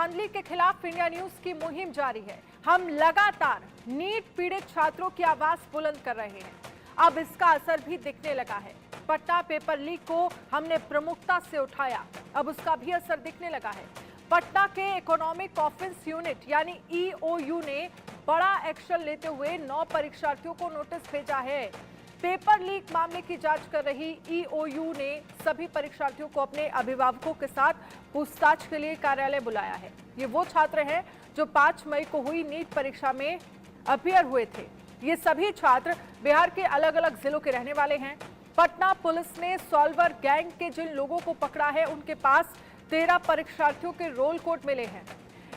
धांधली के खिलाफ इंडिया न्यूज की मुहिम जारी है। हम लगातार नीट पीड़ित छात्रों की आवाज बुलंद कर रहे हैं। अब इसका असर भी दिखने लगा है। पटना पेपर लीक को हमने प्रमुखता से उठाया, अब उसका भी असर दिखने लगा है। पटना के इकोनॉमिक ऑफेंस यूनिट यानी ईओयू ने बड़ा एक्शन लेते हुए 9 परीक्षार्थियों को नोटिस भेजा है। पेपर लीक मामले की जांच कर रही ईओयू ने सभी परीक्षार्थियों को अपने अभिभावकों के साथ पूछताछ के लिए कार्यालय बुलाया है। ये वो छात्र हैं जो 5 मई को हुई नीट परीक्षा में अपियर हुए थे। ये सभी छात्र बिहार के अलग अलग जिलों के रहने वाले हैं। पटना पुलिस ने सॉल्वर गैंग के जिन लोगों को पकड़ा है, उनके पास 13 परीक्षार्थियों के रोल कोड मिले हैं।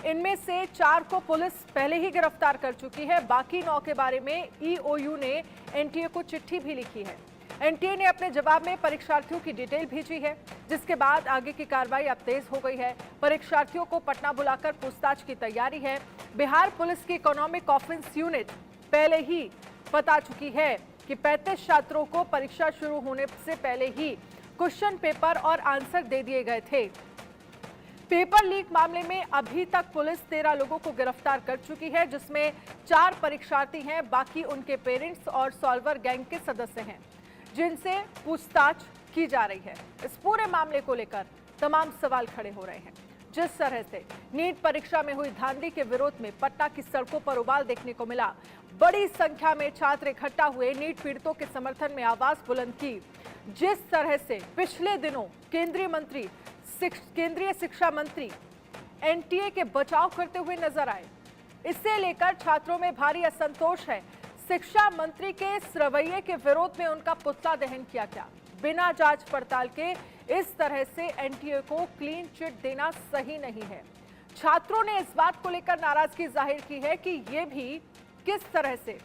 इनमें से 4 को पुलिस पहले ही गिरफ्तार कर चुकी है। बाकी 9 के बारे में ईओयू ने एनटीए को चिट्ठी भी लिखी है। एनटीए ने अपने जवाब में परीक्षार्थियों की डिटेल भेजी है, जिसके बाद आगे की कार्रवाई अब तेज हो गई है। परीक्षार्थियों को पटना बुलाकर पूछताछ की तैयारी है। बिहार पुलिस की इकोनॉमिक ऑफेंस यूनिट पहले ही बता चुकी है कि 35 छात्रों को परीक्षा शुरू होने से पहले ही क्वेश्चन पेपर और आंसर दे दिए गए थे। पेपर लीक मामले में अभी तक पुलिस 13 लोगों को गिरफ्तार कर चुकी है, जिसमें 4 परीक्षार्थी हैं। बाकी उनके पेरेंट्स और सॉल्वर गैंग के सदस्य हैं, जिनसे पूछताछ की जा रही है। इस पूरे मामले को लेकर तमाम सवाल खड़े हो रहे हैं। जिस तरह से नीट परीक्षा में हुई धांधली के विरोध में पटना की सड़कों पर उबाल देखने को मिला, बड़ी संख्या में छात्र इकट्ठा हुए नीट पीड़ितों के समर्थन में आवाज बुलंद की। जिस तरह से पिछले दिनों केंद्रीय शिक्षा मंत्री एनटीए के बचाव करते हुए नजर आए, इसे लेकर छात्रों में भारी असंतोष है। शिक्षा मंत्री के इस रवैये के विरोध में उनका पुतला दहन किया गया। बिना जांच पड़ताल के इस तरह से एनटीए को क्लीन चिट देना सही नहीं है। छात्रों ने इस बात को लेकर नाराजगी जाहिर की है कि ये भी किस तरह से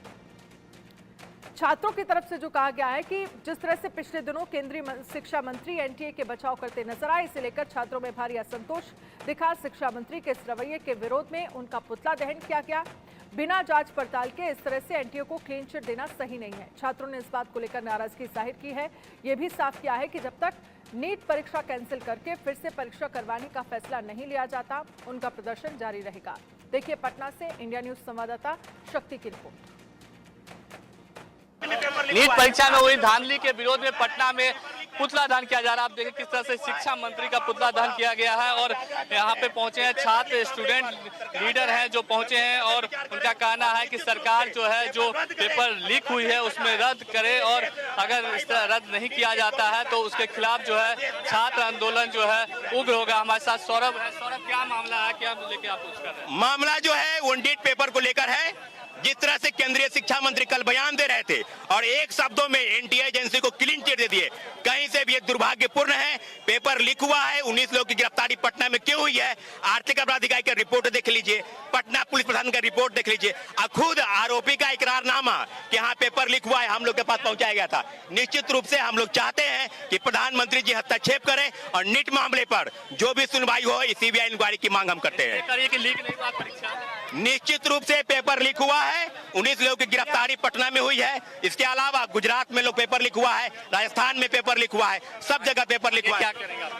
छात्रों की तरफ से जो कहा गया है कि जिस तरह से पिछले दिनों केंद्रीय शिक्षा मंत्री एनटीए के बचाव करते नजर आए, इसे लेकर छात्रों में भारी असंतोष दिखा। शिक्षा मंत्री के इस रवैये के विरोध में उनका पुतला दहन किया गया। बिना जांच पड़ताल के इस तरह से एनटीए को क्लीन चिट देना सही नहीं है। छात्रों ने इस बात को लेकर नाराजगी जाहिर की है। यह भी साफ किया है कि जब तक नीट परीक्षा कैंसिल करके फिर से परीक्षा करवाने का फैसला नहीं लिया जाता, उनका प्रदर्शन जारी रहेगा। देखिए पटना से इंडिया न्यूज संवाददाता शक्ति की रिपोर्ट। नीट परीक्षा में हुई धांधली के विरोध में पटना में पुतला दहन किया जा रहा है। आप देखिए किस तरह से शिक्षा मंत्री का पुतला दहन किया गया है और यहाँ पे पहुंचे हैं छात्र, स्टूडेंट लीडर हैं जो पहुंचे हैं और उनका कहना है कि सरकार जो है जो पेपर लीक हुई है उसमें रद्द करे और अगर इस तरह रद्द नहीं किया जाता है तो उसके खिलाफ जो है छात्र आंदोलन जो है उग्र होगा। हमारे साथ सौरभ है। सौरभ, क्या मामला है, क्या लेके आप पूछ कर रहे हैं? मामला जो है वो नीट पेपर को लेकर है। जिस तरह से केंद्रीय शिक्षा मंत्री कल बयान दे रहे थे और एक शब्दों में एनटीए एजेंसी को क्लीन चिट दे दिए, कहीं से भी ये दुर्भाग्यपूर्ण है। पेपर लीक हुआ है। 19 लोगों की गिरफ्तारी पटना में क्यों हुई है? आर्थिक अपराध इकाई का रिपोर्ट देख लीजिए, पटना पुलिस प्रशासन का रिपोर्ट देख लीजिए, और खुद आरोपी का इकरारनामा कि हाँ पेपर लीक हुआ है हम लोग के पास पहुंचाया गया था। निश्चित रूप से हम लोग चाहते हैं कि प्रधानमंत्री जी हस्तक्षेप करें और नीट मामले पर जो भी सुनवाई हो सीबीआई इंक्वायरी की मांग हम करते हैं। निश्चित रूप से पेपर लीक हुआ है। 19 लोगों की गिरफ्तारी पटना में हुई है। इसके अलावा गुजरात में लोग पेपर लीक हुआ है, राजस्थान में पेपर लीक हुआ है, सब जगह पेपर लीक हुआ है।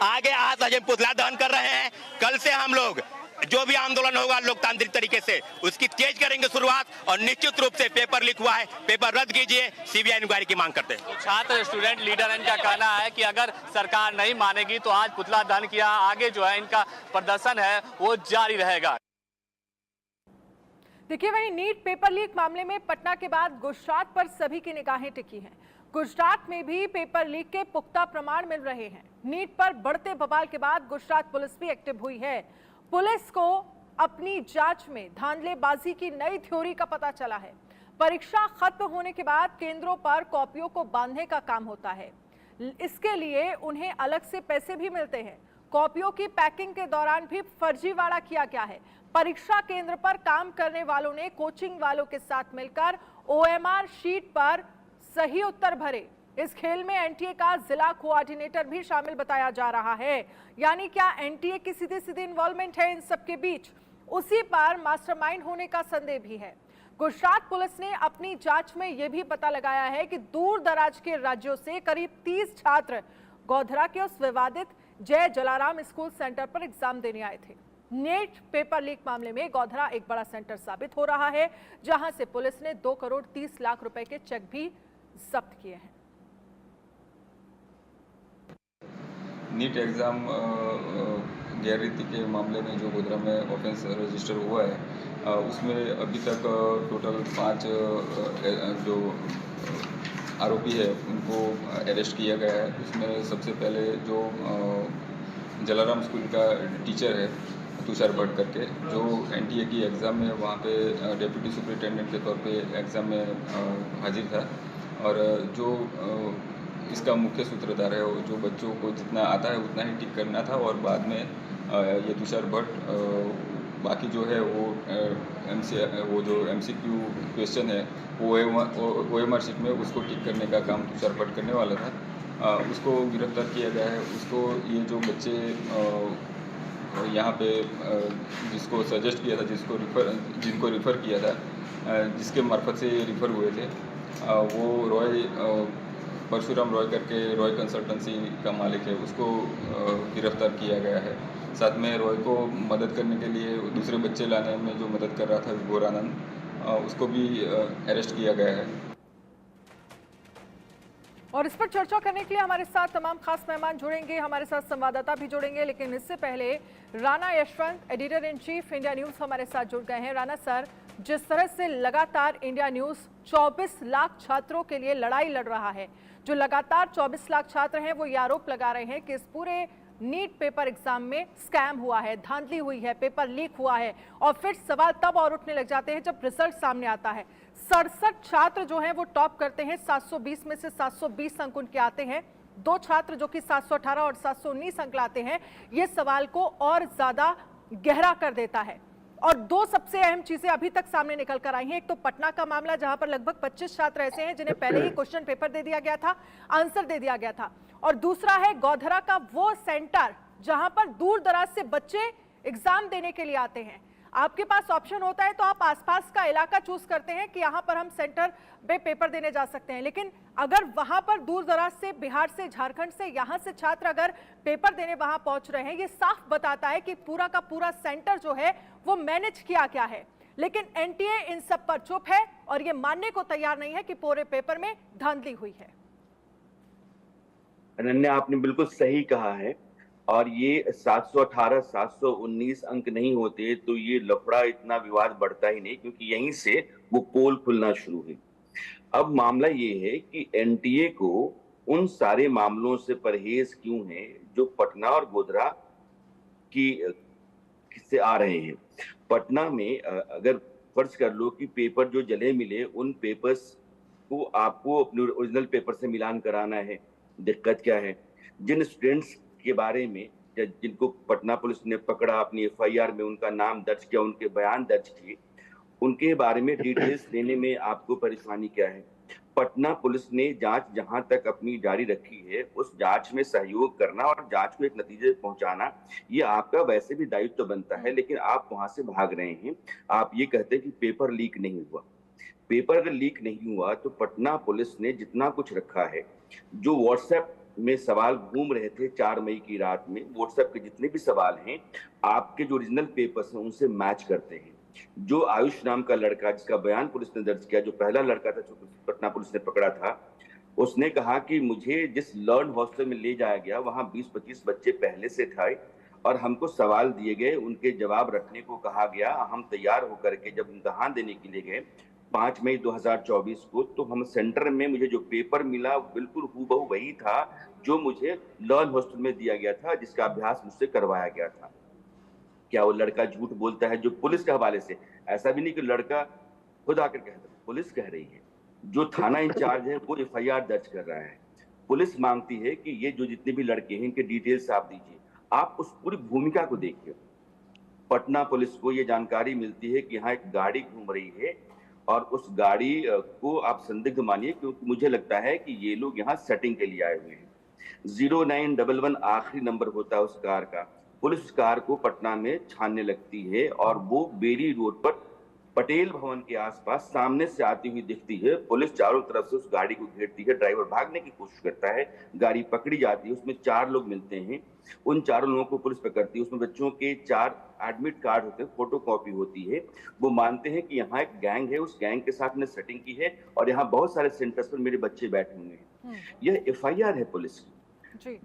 आगे आज हम पुतला दहन कर रहे हैं। कल से हम लोग जो भी आंदोलन होगा लोकतांत्रिक तरीके से उसकी तेज करेंगे शुरुआत और निश्चित रूप से पेपर लीक हुआ है, पेपर रद्द कीजिए, सीबीआई इंक्वायरी की मांग करते हैं। छात्र स्टूडेंट लीडर इनका कहना है कि अगर सरकार नहीं मानेगी तो आज पुतला दहन किया, आगे जो है इनका प्रदर्शन है वो जारी रहेगा। देखिए वहीं नीट पेपर लीक मामले में पटना के बाद गुजरात पर सभी की निगाहें टिकी हैं। गुजरात में भी पेपर लीक के पुख्ता प्रमाण मिल रहे हैं। नीट पर बढ़ते बवाल के बाद गुजरात पुलिस भी एक्टिव हुई है। पुलिस को अपनी जांच में धांधलेबाजी की नई थ्योरी का पता चला है। परीक्षा खत्म होने के बाद केंद्रों पर कॉपियों को बांधने का काम होता है। इसके लिए उन्हें अलग से पैसे भी मिलते हैं। कॉपियों की पैकिंग के दौरान भी फर्जीवाड़ा किया गया है। परीक्षा केंद्र पर काम करने वालों ने कोचिंग वालों के साथ मिलकर ओएमआर शीट पर सही उत्तर भरे। इस खेल में एनटीए का जिला कोऑर्डिनेटर भी शामिल बताया जा रहा है। यानी क्या एनटीए की सीधी इन्वॉल्वमेंट है इन सबके बीच? उसी पर मास्टरमाइंड होने का संदेह भी है। गुजरात पुलिस ने अपनी जांच में यह भी पता लगाया है कि दूर दराज के राज्यों से करीब 30 छात्र गोधरा के उस विवादित जय जलाराम स्कूल सेंटर पर एग्जाम देने आए थे। नीट पेपर लीक मामले में गोधरा एक बड़ा सेंटर साबित हो रहा है, जहां से पुलिस ने 2 करोड़ 30 लाख रुपए के चेक भी जब्त किए हैं। नीट एग्ज़ाम गैररीति के मामले में जो गोधरा में ऑफेंस रजिस्टर हुआ है, उसमें अभी तक टोटल 5 जो आरोपी है उनको अरेस्ट किया गया है। उसमें सबसे पहले जो जलाराम स्कूल का टीचर है तुषार भट्ट करके, जो एनटीए की एग्ज़ाम में वहाँ पे डेप्यूटी सुपरिटेंडेंट के तौर पे एग्ज़ाम में हाजिर था, और जो इसका मुख्य सूत्रधार है, जो बच्चों को जितना आता है उतना ही टिक करना था, और बाद में ये तुषार भट्ट बाकी जो है वो जो MCQ क्वेश्चन है वो OMR शीट में उसको टिक करने का काम तुषार भट्ट करने वाला था। उसको गिरफ्तार किया गया है। उसको ये जो बच्चे यहाँ पे जिसको सजेस्ट किया था, जिनको रिफ़र किया था, जिसके मार्फत से ये रिफ़र हुए थे, वो परशुराम रॉय करके रॉय कंसल्टेंसी का मालिक है, उसको गिरफ्तार किया गया है। साथ में रॉय को मदद करने के लिए दूसरे बच्चे लाने में जो मदद कर रहा था विभोरानंद, उसको भी अरेस्ट किया गया है। और इस पर चर्चा करने के लिए हमारे साथ तमाम खास मेहमान जुड़ेंगे, हमारे साथ संवाददाता भी जुड़ेंगे, लेकिन इससे पहले Rana Yashwant, editor in chief India news हमारे साथ जुड़ गए हैं। राणा सर, जिस तरह से लगातार इंडिया न्यूज़ 24 लाख छात्रों के लिए लड़ाई लड़ रहा है, जो लगातार 24 लाख छात्र हैं वो ये आरोप लगा रहे हैं कि इस पूरे नीट पेपर एग्जाम में स्कैम हुआ है, धांधली हुई है, पेपर लीक हुआ है, और फिर सवाल तब और उठने लग जाते हैं जब रिजल्ट सामने आता है। 67 छात्र जो हैं वो टॉप करते हैं, 720 में से 720 अंक उनके आते हैं। 2 छात्र जो कि 718 और 719 अंक लाते हैं, ये सवाल को और ज्यादा गहरा कर देता है। और 2 सबसे अहम चीजें अभी तक सामने निकल कर आई हैं। एक तो पटना का मामला, जहां पर लगभग 25 छात्र ऐसे हैं जिन्हें पहले ही क्वेश्चन पेपर दे दिया गया था, आंसर दे दिया गया था, और दूसरा है गोधरा का वो सेंटर जहां पर दूर दराज से बच्चे एग्जाम देने के लिए आते हैं। आपके पास ऑप्शन होता है तो आप आसपास का इलाका चूज करते हैं कि यहां पर हम सेंटर पे पेपर देने जा सकते हैं, लेकिन अगर वहां पर दूर दराज से, बिहार से, झारखंड से, यहां से छात्र अगर पेपर देने वहां पहुंच रहे हैं, ये साफ बताता है कि पूरा का पूरा सेंटर जो है वो मैनेज किया गया है। लेकिन एनटीए इन सब पर चुप है और ये मानने को तैयार नहीं है कि पूरे पेपर में धांधली हुई है। अनन्या, आपने बिल्कुल सही कहा है, और ये 718 719 अंक नहीं होते तो ये लफड़ा, इतना विवाद बढ़ता ही नहीं, क्योंकि यहीं से वो पोल खुलना शुरू हुई। अब मामला ये है कि एनटीए को उन सारे मामलों से परहेज क्यों है जो पटना और गोधरा की से आ रहे हैं। पटना में अगर फर्ज कर लो कि पेपर जो जले मिले, उन पेपर्स को आपको अपने ओरिजिनल पेपर से मिलान कराना है। दिक्कत क्या है, जिन स्टूडेंट्स के बारे में जिनको पटना पुलिस ने पकड़ा, अपनी FIR में उनका नाम दर्ज किया, उनके बयान दर्ज किए, उनके बारे में डिटेल्स लेने में आपको परेशानी क्या है। पटना पुलिस ने जांच जहां तक अपनी जारी रखी है, उस जांच में सहयोग करना और जांच को एक नतीजे पहुंचाना, ये आपका वैसे भी दायित्व तो बनता है, लेकिन आप वहां से भाग रहे हैं। आप ये कहते हैं कि पेपर लीक नहीं हुआ। पेपर अगर लीक नहीं हुआ तो पटना पुलिस ने जितना कुछ रखा है, जो व्हाट्सएप में सवाल घूम रहे थे 4 मई की रात में, व्हाट्सएप के जितने भी सवाल हैं आपके जो ओरिजिनल पेपर्स हैं उनसे मैच करते हैं। जो आयुष नाम का लड़का, जिसका बयान पुलिस ने दर्ज किया, जो पहला लड़का था जो पटना पुलिस ने पकड़ा था, उसने कहा कि मुझे जिस लर्न हॉस्टल में ले जाया गया वहां 20-25 बच्चे पहले से थे और हमको सवाल दिए गए, उनके जवाब रखने को कहा गया। हम तैयार होकर के जब इम्तहान देने के लिए गए 5 मई 2024 को, तो हम सेंटर में मुझे जो पेपर मिला बिल्कुल हूबहू वही था जो मुझे लर्न हॉस्टल में दिया गया था, जिसका अभ्यास मुझसे करवाया गया था। क्या वो लड़का झूठ बोलता है? जो पुलिस के हवाले से, ऐसा भी नहीं कि लड़का खुद आकर कहता, पुलिस कह रही है, जो थाना इंचार्ज है वो FIR दर्ज कर रहा है। पुलिस मांगती है कि ये जो जितने भी लड़के हैं इनके डिटेल्स आप दीजिए। आप उस पूरी भूमिका को देखिए। पटना पुलिस को ये जानकारी मिलती है कि यहाँ एक गाड़ी घूम रही है और उस गाड़ी को आप संदिग्ध मानिए, क्योंकि मुझे लगता है कि ये लोग यहाँ सेटिंग के लिए आए हुए हैं। 0911 आखिरी नंबर होता है उस कार का। पुलिस कार को पटना में छानने लगती है और वो बेरी रोड पर पटेल भवन के आसपास सामने से आती हुई दिखती है। पुलिस चारों तरफ से उस गाड़ी को घेरती है, ड्राइवर भागने की कोशिश करता है, गाड़ी पकड़ी जाती है, उसमें 4 लोग मिलते हैं, उन चारों लोगों को पुलिस पकड़ती है। उसमें बच्चों के 4 एडमिट कार्ड होते हैं, फोटो कॉपी होती है। वो मानते हैं कि यहाँ एक गैंग है, उस गैंग के साथ ने सेटिंग की है और यहाँ बहुत सारे सेंटर्स पर मेरे बच्चे बैठे हुए हैं। यह FIR है पुलिस की।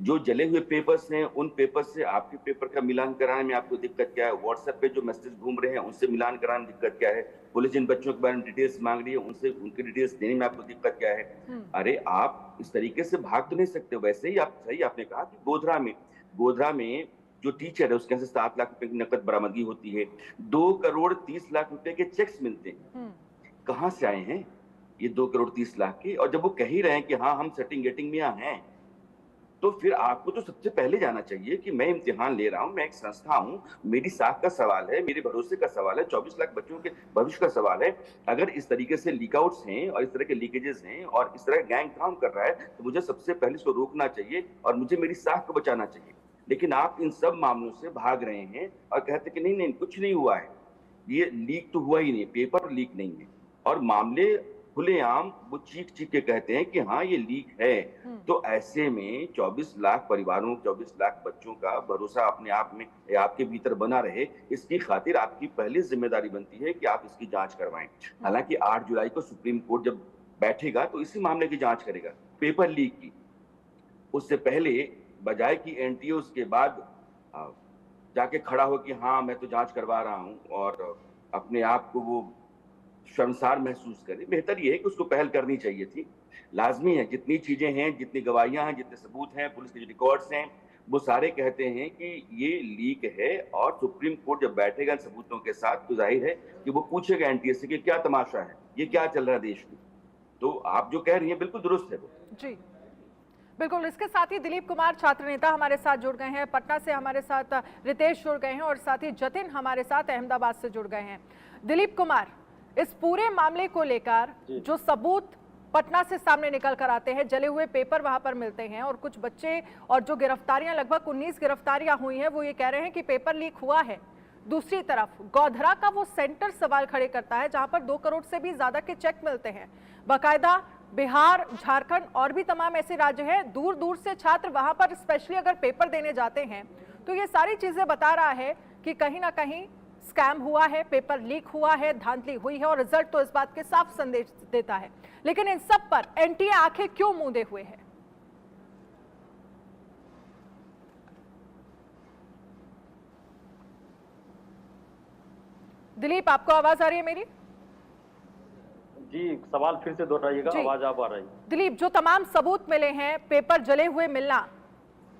जो जले हुए पेपर्स हैं, उन पेपर से आपके पेपर का मिलान कराने में आपको दिक्कत क्या है? व्हाट्सएप पे जो मैसेज घूम रहे हैं उनसे मिलान कराने में दिक्कत क्या है? पुलिस जिन बच्चों के बारे में डिटेल्स मांग रही है उनसे उनकी डिटेल्स देने में आपको दिक्कत क्या है? अरे आप इस तरीके से भाग तो नहीं सकते। वैसे ही आप सही आपने कहा कि गोधरा में जो टीचर है उसके यहाँ से 7 लाख रुपए की नकद बरामदगी होती है, 2 करोड़ 30 लाख रुपए के चेक्स मिलते हैं। कहाँ से आए हैं ये 2 करोड़ 30 लाख के? और जब वो कह ही रहे हैं कि हाँ हम सेटिंग गेटिंग में हैं, तो फिर आपको तो सबसे पहले जाना चाहिए कि मैं इम्तिहान ले रहा हूं, मैं एक संस्था हूं, मेरी साख का सवाल है, मेरे भरोसे का सवाल है, 24 लाख बच्चों के भविष्य का सवाल है। अगर इस तरीके से लीकआउट्स हैं और इस तरह के लीकेजेस हैं और इस तरह गैंग काम कर रहा है, तो मुझे सबसे पहले इसको रोकना चाहिए और मुझे मेरी साख को बचाना चाहिए। लेकिन आप इन सब मामलों से भाग रहे हैं और कहते कि नहीं कुछ नहीं हुआ है, ये लीक तो हुआ ही नहीं, पेपर लीक नहीं है। और मामले खुलेआम वो चीख के कहते हैं कि हाँ ये लीक है। तो ऐसे में 24 लाख परिवारों, 24 लाख बच्चों का भरोसा अपने आप में आपके भीतर बना रहे, इसकी खातिर आपकी पहली जिम्मेदारी बनती है कि आप इसकी जांच करवाएं। हालांकि 8 जुलाई को सुप्रीम कोर्ट जब बैठेगा तो इसी मामले की जांच करेगा, पेपर लीक की। उससे पहले बजाय कि NTA उसके बाद जाके खड़ा हो कि हाँ मैं तो जांच करवा रहा हूं और अपने आप को वो शर्मसार महसूस करे, बेहतर ये है कि उसको पहल करनी चाहिए थी। लाजमी है, जितनी चीजें हैं, जितनी गवाहियां हैं, जितने सबूत हैं, पुलिस के जो रिकॉर्ड्स हैं, वो सारे कहते हैं कि ये लीक है। और सुप्रीम कोर्ट जब बैठेगा सबूतों के साथ तो जाहिर है कि वो पूछेगा NTA से कि क्या तमाशा है, ये क्या चल रहा है देश में। तो आप जो कह रही हैं बिल्कुल दुरुस्त है वो। जी बिल्कुल। इसके साथ ही दिलीप कुमार छात्र नेता हमारे साथ जुड़ गए हैं, पटना से हमारे साथ रितेश जुड़ गए हैं और साथ ही जतिन हमारे साथ अहमदाबाद से जुड़ गए हैं। दिलीप कुमार, इस पूरे मामले को लेकर जो सबूत पटना से सामने निकल कर आते हैं, जले हुए पेपर वहां पर मिलते हैं और कुछ बच्चे और जो गिरफ्तारियां, लगभग 19 गिरफ्तारियां हुई हैं, वो ये कह रहे हैं कि पेपर लीक हुआ है। दूसरी तरफ गोधरा का वो सेंटर सवाल खड़े करता है जहां पर 2 करोड़ से भी ज्यादा के चेक मिलते हैं। बाकायदा बिहार, झारखंड और भी तमाम ऐसे राज्य हैं, दूर दूर से छात्र वहां पर स्पेशली अगर पेपर देने जाते हैं तो ये सारी चीजें बता रहा है कि कहीं ना कहीं स्कैम हुआ है, पेपर लीक हुआ है, धांधली हुई है और रिजल्ट तो इस बात के साफ संदेश देता है। लेकिन इन सब पर NTA आंखें क्यों मूंदे हुए है? दिलीप, आपको आवाज आ रही है मेरी? जी, सवाल फिर से दोहराइएगा, आवाज आप आ रही है। दिलीप, जो तमाम सबूत मिले हैं, पेपर जले हुए मिलना,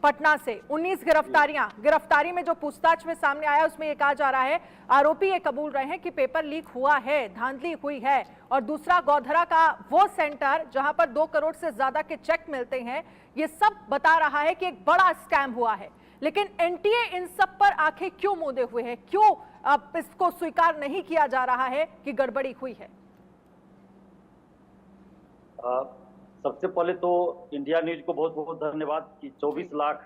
पटना से 19 गिरफ्तारी में जो पूछताछ में सामने आया उसमें ये कहा जा रहा है, आरोपी ये कबूल रहे हैं कि पेपर लीक हुआ है, धांधली हुई है। और दूसरा गोधरा का वो सेंटर जहां पर 2 करोड़ से ज्यादा के चेक मिलते हैं, ये सब बता रहा है कि एक बड़ा स्कैम हुआ है। लेकिन NTA इन सब पर आंखें क्यों मूंदे हुए है? क्यों अब इसको स्वीकार नहीं किया जा रहा है कि गड़बड़ी हुई है? सबसे पहले तो इंडिया न्यूज को बहुत बहुत धन्यवाद कि 24 लाख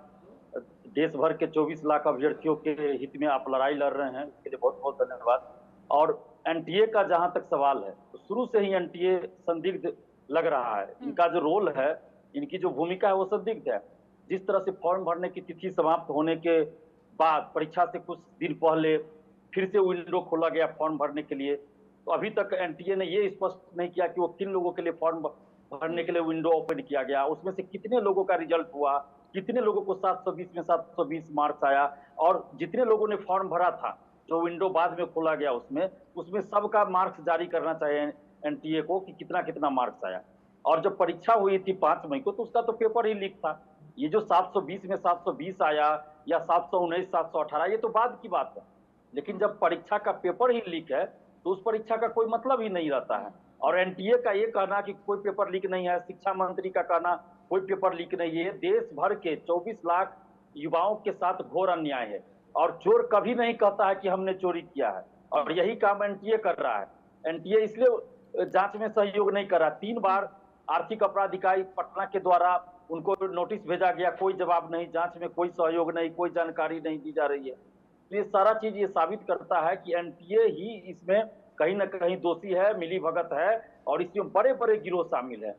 देश भर के 24 लाख अभ्यर्थियों के हित में आप लड़ाई लड़ रहे हैं, इसके लिए बहुत बहुत धन्यवाद। और NTA का जहां तक सवाल है, तो शुरू से ही NTA संदिग्ध लग रहा है। इनका जो रोल है, इनकी जो भूमिका है वो संदिग्ध है। जिस तरह से फॉर्म भरने की तिथि समाप्त होने के बाद परीक्षा से कुछ दिन पहले फिर से विंडो खोला गया फॉर्म भरने के लिए, तो अभी तक NTA ने ये स्पष्ट नहीं किया कि वो किन लोगों के लिए फॉर्म भरने के लिए विंडो ओपन किया गया, उसमें से कितने लोगों का रिजल्ट हुआ, कितने लोगों को 720 में 720 मार्क्स आया, और जितने लोगों ने फॉर्म भरा था जो विंडो बाद में खोला गया उसमें सबका मार्क्स जारी करना चाहिए NTA को कि कितना कितना मार्क्स आया। और जब परीक्षा हुई थी 5 मई को, तो उसका तो पेपर ही लीक था। ये जो 720 में 720 आया या 719 718, ये तो बाद की बात है। लेकिन जब परीक्षा का पेपर ही लीक है तो उस परीक्षा का कोई मतलब ही नहीं रहता है। और NTA का ये कहना कि कोई पेपर लीक नहीं है, शिक्षा मंत्री का कहना कोई पेपर लीक नहीं है, देश भर के 24 लाख युवाओं के साथ घोर अन्याय है। और चोर कभी नहीं कहता है कि हमने चोरी किया है, और यही काम NTA कर रहा है। NTA इसलिए जांच में सहयोग नहीं कर रहा। 3 बार आर्थिक अपराध इकाई पटना के द्वारा उनको नोटिस भेजा गया, कोई जवाब नहीं, जांच में कोई सहयोग नहीं, कोई जानकारी नहीं दी जा रही है। तो ये सारा चीज ये साबित करता है कि NTA ही इसमें कहीं ना कहीं दोषी है, मिलीभगत है, और इसमें बड़े बड़े गिरोह शामिल है,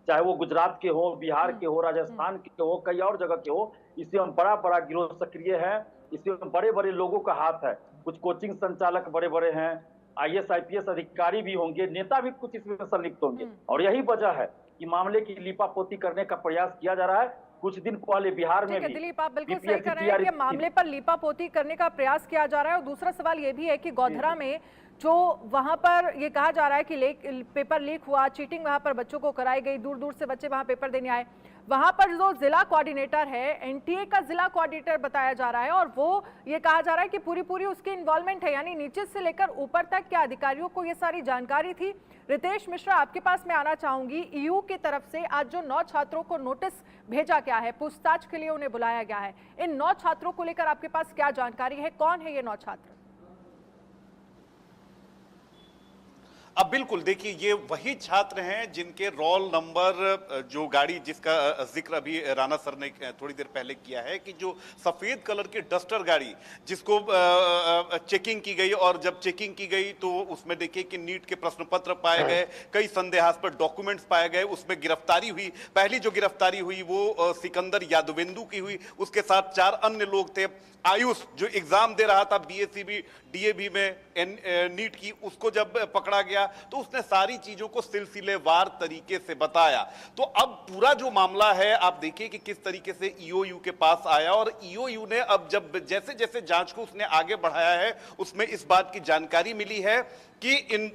चाहे वो गुजरात के हो, बिहार के हो, राजस्थान के हो, कई और जगह के हो। इसमें बड़ा बड़ा गिरोह सक्रिय है, इसमें बड़े बड़े लोगों का हाथ है। कुछ कोचिंग संचालक बड़े बड़े हैं, IAS IPS अधिकारी भी होंगे, नेता भी कुछ इसमें संलिप्त होंगे, और यही वजह है कि मामले की लीपापोती करने का प्रयास किया जा रहा है। कुछ दिन पहले बिहार में भी दिलीप, आप बिल्कुल सही कर रहे हैं कि मामले पर लीपापोती करने का प्रयास किया जा रहा है। और दूसरा सवाल ये भी है कि गोधरा में जो वहां पर ये कहा जा रहा है कि पेपर लीक हुआ, चीटिंग वहां पर बच्चों को कराई गई, दूर दूर से बच्चे वहां पेपर देने आए। वहां पर जो जिला कोऑर्डिनेटर है, NTA का जिला कोऑर्डिनेटर बताया जा रहा है, और वो ये कहा जा रहा है कि पूरी पूरी उसकी इन्वॉल्वमेंट है, यानी नीचे से लेकर ऊपर तक के अधिकारियों को ये सारी जानकारी थी। रितेश मिश्रा, आपके पास मैं आना चाहूंगी। EU की तरफ से आज जो 9 छात्रों को नोटिस भेजा गया है, पूछताछ के लिए उन्हें बुलाया गया है, इन 9 छात्रों को लेकर आपके पास क्या जानकारी है? कौन है ये 9 छात्र? अब बिल्कुल देखिए, ये वही छात्र हैं जिनके रोल नंबर, जो गाड़ी जिसका जिक्र अभी राणा सर ने थोड़ी देर पहले किया है, कि जो सफेद कलर की डस्टर गाड़ी जिसको चेकिंग की गई, और जब चेकिंग की गई तो उसमें देखिए कि नीट के प्रश्न पत्र पाए गए, कई संदेहास्पद डॉक्यूमेंट्स पाए गए, उसमें गिरफ्तारी हुई। पहली जो गिरफ्तारी हुई वो सिकंदर यादवेंदु की हुई, उसके साथ 4 अन्य लोग थे। आयुष जो एग्जाम दे रहा था BSCB DAB में नीट की, उसको जब पकड़ा गया तो उसने सारी चीजों को सिलसिलेवार तरीके से बताया। तो अब पूरा जो मामला है आप देखिए कि किस तरीके से EOU के पास आया, और EOU ने अब जब जैसे जैसे जांच को उसने आगे बढ़ाया है, उसमें इस बात की जानकारी मिली है कि इन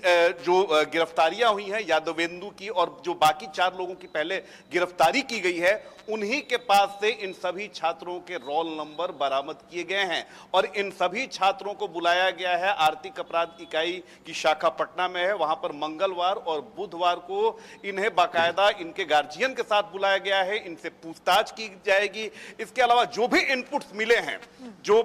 जो गिरफ्तारियां हुई हैं यादवेंदु की, और जो बाकी 4 लोगों की पहले गिरफ्तारी की गई है, उन्हीं के पास से इन सभी छात्रों के रोल नंबर बरामद किए गए हैं। और इन सभी छात्रों को बुलाया गया है आर्थिक अपराध इकाई की शाखा पटना में है, वहां पर मंगलवार और बुधवार को इन्हें बाकायदा इनके गार्जियन के साथ बुलाया गया है, इनसे पूछताछ की जाएगी। इसके अलावा जो भी इनपुट्स मिले हैं, जो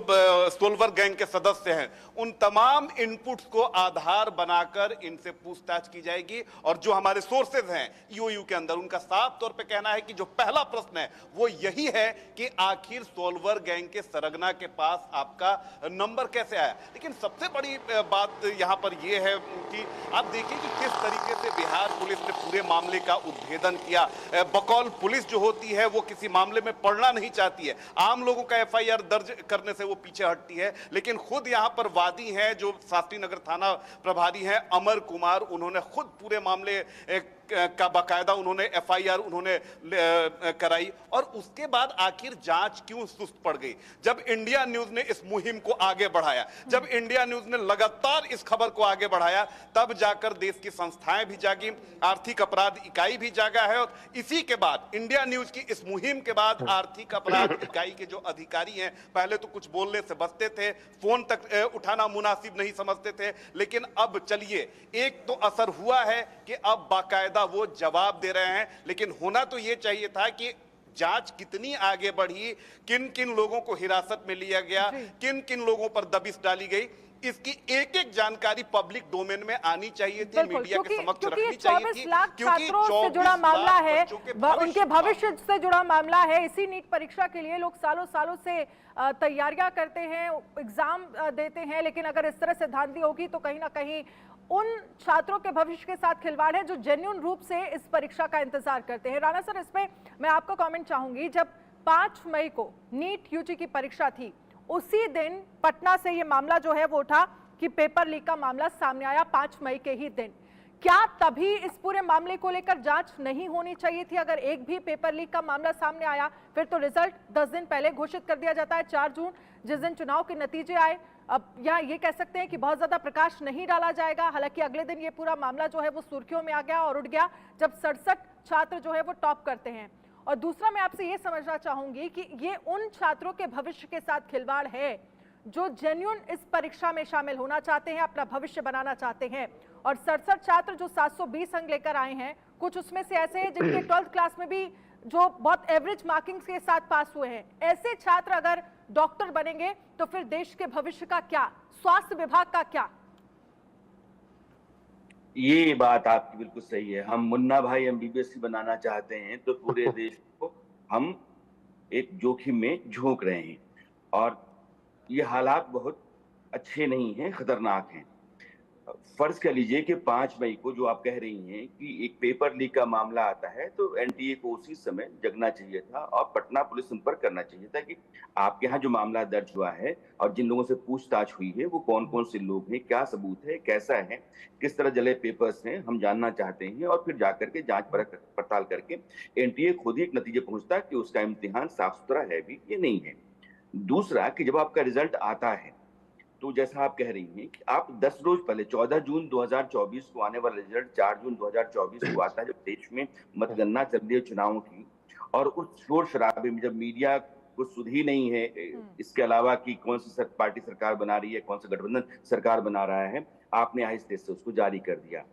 सोलवर गैंग के सदस्य हैं, उन तमाम इनपुट्स को आधार बनाकर इनसे पूछताछ की जाएगी। और जो हमारे सोर्सेज हैं EOU के अंदर, उनका साफ तौर पे कहना है कि जो पहला प्रश्न है वो यही है कि आखिर सोलवर गैंग के सरगना के पास आपका नंबर कैसे आया। लेकिन सबसे बड़ी बात यहां पर यह है कि आप देखिए कि किस तरीके से बिहार पुलिस ने पूरे मामले का उद्भेदन किया। बकौल पुलिस जो होती है वो किसी मामले में पड़ना नहीं चाहती है, आम लोगों का FIR दर्ज करने से वो पीछे हटती है, लेकिन खुद यहां पर वादी हैं जो शास्त्री नगर थाना प्रभारी हैं अमर कुमार, उन्होंने खुद पूरे मामले का बाकायदा उन्होंने FIR उन्होंने कराई। और उसके बाद आखिर जांच क्यों सुस्त पड़ गई? जब इंडिया न्यूज ने इस मुहिम को आगे बढ़ाया, जब इंडिया न्यूज ने लगातार इस खबर को आगे बढ़ाया, तब जाकर देश की संस्थाएं भी जागी, आर्थिक अपराध इकाई भी जागा है। और इसी के बाद इंडिया न्यूज की इस मुहिम के बाद आर्थिक अपराध इकाई के जो अधिकारी हैं, पहले तो कुछ बोलने से बचते थे, फोन तक उठाना मुनासिब नहीं समझते थे, लेकिन अब चलिए एक तो असर हुआ है कि अब बाकायदा वो जवाब दे रहे हैं। लेकिन होना तो ये चाहिए था कि जांच कितनी आगे बढ़ी, किन किन लोगों को हिरासत में लिया गया, किन किन लोगों पर दबिश डाली गई, इसकी एक एक जानकारी पब्लिक डोमेन में आनी चाहिए थी, मीडिया के समक्ष रखनी चाहिए थी। 24 लाख छात्रों से जुड़ा मामला है, उनके भविष्य से जुड़ा मामला है। इसी नीट परीक्षा के लिए लोग सालों सालों से तैयारियां करते हैं, एग्जाम देते हैं, लेकिन अगर इस तरह से धांधली होगी तो कहीं ना कहीं उन छात्रों के भविष्य के साथ खिलवाड़ है जो जेन्युइन रूप से इस परीक्षा का इंतजार करते हैं। राणा सर, इसमें मैं आपका कमेंट चाहूंगी। जब 5 मई को नीट UG की परीक्षा थी, उसी दिन पटना से ये मामला जो है वो उठा कि पेपर लीक का मामला सामने आया 5 मई के ही दिन। क्या तभी इस पूरे मामले को लेकर जांच नहीं होनी चाहिए थी? अगर एक भी पेपर लीक का मामला सामने आया, फिर तो रिजल्ट 10 दिन पहले घोषित कर दिया जाता है, 4 जून, जिस दिन चुनाव के नतीजे आए। अब यहाँ ये कह सकते हैं कि बहुत ज्यादा प्रकाश नहीं डाला जाएगा। हालांकि अगले दिन ये पूरा मामला जो है वो सुर्खियों में आ गया और उठ गया जब 67 छात्र जो है वो टॉप करते हैं। और दूसरा, मैं आपसे ये समझना चाहूंगी कि ये उन छात्रों के भविष्य के साथ खिलवाड़ है जो जेन्युइन इस परीक्षा में शामिल होना चाहते हैं, अपना भविष्य बनाना चाहते हैं। और 67 छात्र जो 720 अंक लेकर आए हैं, कुछ उसमें से ऐसे हैं जिनके 12th क्लास में भी जो बहुत एवरेज मार्किंग के साथ पास हुए हैं। ऐसे छात्र अगर डॉक्टर बनेंगे तो फिर देश के भविष्य का क्या, स्वास्थ्य विभाग का क्या? ये बात आपकी बिल्कुल सही है। हम मुन्ना भाई MBBS बनाना चाहते हैं तो पूरे देश को हम एक जोखिम में झोंक रहे हैं, और ये हालात बहुत अच्छे नहीं हैं, खतरनाक हैं। फर्ज कर लीजिए कि 5 मई को जो आप कह रही हैं कि एक पेपर लीक का मामला आता है, तो एनटीए को उसी समय जगना चाहिए था और पटना पुलिस संपर्क करना चाहिए था कि आपके यहाँ जो मामला दर्ज हुआ है और जिन लोगों से पूछताछ हुई है वो कौन-कौन से लोग हैं, क्या सबूत है, कैसा है, किस तरह जले पेपर्स हैं, हम जानना चाहते हैं। और फिर जाकर के जांच परख पड़ताल करके एनटीए खुद ही एक नतीजे पहुंचता कि उसका इम्तिहान साफ-सुथरा है भी या नहीं है। दूसरा कि जब आपका रिजल्ट आता है, तो जैसा आप कह रही हैं कि आप 10 रोज पहले 14 जून 2024 को आने वाला रिजल्ट 4 जून 2024 को आता है, जब देश में मतगणना चल रही है चुनावों की, और उस शोर शराबे में जब मीडिया को सुध ही नहीं है इसके अलावा कि कौन सी पार्टी सरकार बना रही है, कौन सा गठबंधन सरकार बना रहा है, आपने आहिस्ते से उसको जारी कर दिया।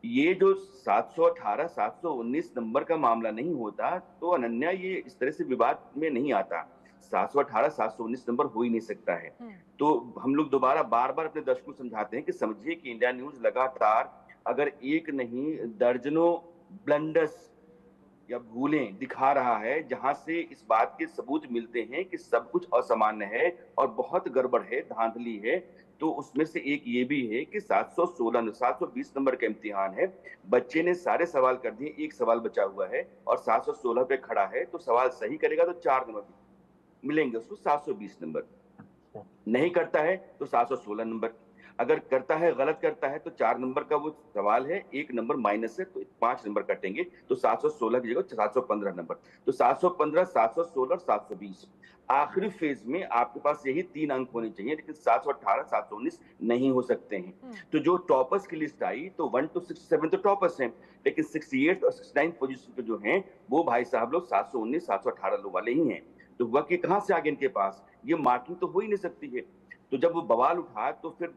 ये जो 718 719 नंबर का मामला नहीं होता तो अनन्या ये इस तरह से विवाद में नहीं आता। 718 719 नंबर हो ही नहीं सकता है। तो हम लोग दोबारा बार बार अपने दर्शकों को समझाते हैं कि समझिए कि इंडिया न्यूज लगातार अगर एक नहीं दर्जनों ब्लंडर्स या भूलें दिखा रहा है, जहां से इस बात के सबूत मिलते हैं कि सब कुछ असामान्य है और बहुत गड़बड़ है, धांधली है। तो उसमें से एक ये भी है कि 720 नंबर का इम्तिहान है, बच्चे ने सारे सवाल कर दिए, एक सवाल बचा हुआ है और 716 पे खड़ा है, तो सवाल सही करेगा तो 4 नंबर मिलेंगे उसको, 720 नंबर। नहीं करता है तो 716 नंबर। अगर करता है, गलत करता है, तो 4 नंबर का वो सवाल है, 1 नंबर माइनस है, तो 5 नंबर कटेंगे, तो 716 की जगह 715 नंबर। तो 715, 716 और 720 आखिरी फेज में आपके पास यही 3 अंक होने चाहिए, लेकिन 718 719 नहीं हो सकते हैं। तो जो टॉपर्स की लिस्ट आई, तो 1 to 67 तो टॉपर्स हैं, लेकिन 68 और 69 पोजीशन पे जो हैं वो भाई साहब लोग 719 718 लोग वाले ही हैं। तो हुआ कि कहां से आगे इनके पास ये मार्किंग तो हो ही नहीं सकती है। तो जब वो बवाल उठा तो फिर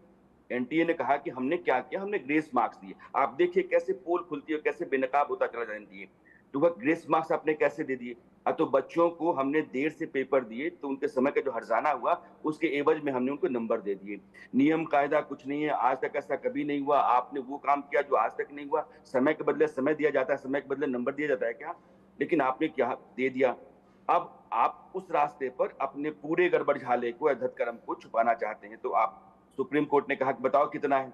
एनटीए ने कहा कि हमने क्या किया, हमने ग्रेस मार्क्स दिए। आप देखिए कैसे पोल खुलती है, कैसे बेनकाब होता चला जाता है। तो वह ग्रेस मार्क्स आपने कैसे दे दिए? तो बच्चों को हमने देर से पेपर दिए तो उनके समय का जो हर्जाना हुआ उसके एवज में हमने उनको नंबर दे दिए। नियम कायदा कुछ नहीं है, आज तक ऐसा कभी नहीं हुआ। आपने वो काम किया जो आज तक नहीं हुआ। समय के बदले समय दिया जाता है, समय के बदले नंबर दिया जाता है क्या? लेकिन आपने क्या दे दिया। अब आप उस रास्ते पर अपने पूरे गड़बड़ झाले को, अधर्म को छुपाना चाहते हैं। तो आप, सुप्रीम कोर्ट ने कहा कि बताओ कितना है,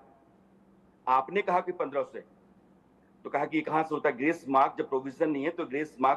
आपने कहा कि 1500, तो कहा कि कहां से होता है ग्रेस मार्क, जब प्रोविजन नहीं है तो ग्रेस मार्क